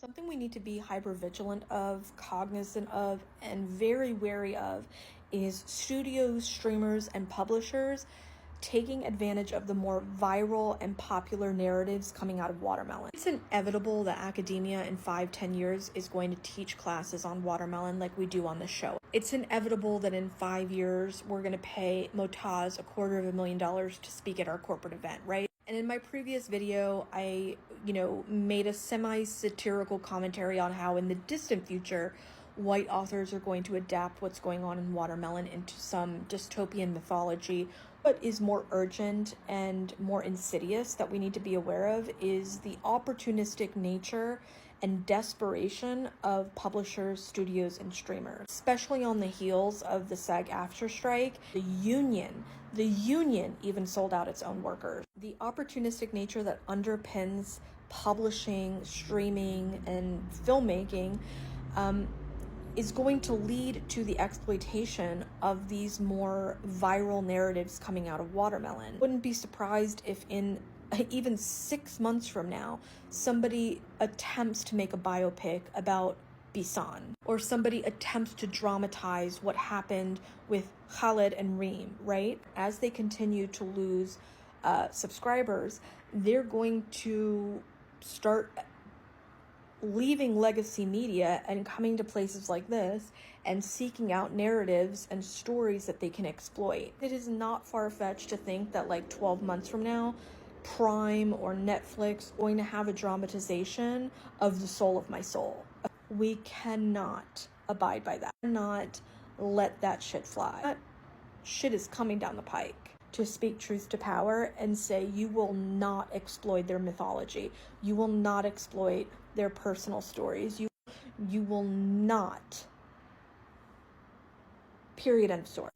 Something we need to be hyper vigilant of, cognizant of, and very wary of is studios, streamers, and publishers taking advantage of the more viral and popular narratives coming out of watermelon. It's inevitable that academia in 5-10 years is going to teach classes on watermelon like we do on the show. It's inevitable that in 5 years we're going to pay Motaz $250,000 to speak at our corporate event, right? And in my previous video, I, made a semi-satirical commentary on how in the distant future, white authors are going to adapt what's going on in watermelon into some dystopian mythology. What is more urgent and more insidious that we need to be aware of is the opportunistic nature and desperation of publishers, studios, and streamers. Especially on the heels of the SAG-AFTRA strike, the union even sold out its own workers. The opportunistic nature that underpins publishing, streaming, and filmmaking is going to lead to the exploitation of these more viral narratives coming out of watermelon. Wouldn't be surprised if in even 6 months from now, somebody attempts to make a biopic about Bisan, or somebody attempts to dramatize what happened with Khaled and Reem, right? As they continue to lose subscribers, they're going to start leaving legacy media and coming to places like this and seeking out narratives and stories that they can exploit. It is not far-fetched to think that 12 months from now, Prime or Netflix going to have a dramatization of The Soul of My Soul. We cannot abide by that. We cannot let that shit fly. That shit is coming down the pike. To speak truth to power and say you will not exploit their mythology. You will not exploit their personal stories. You will not. Period, end of story.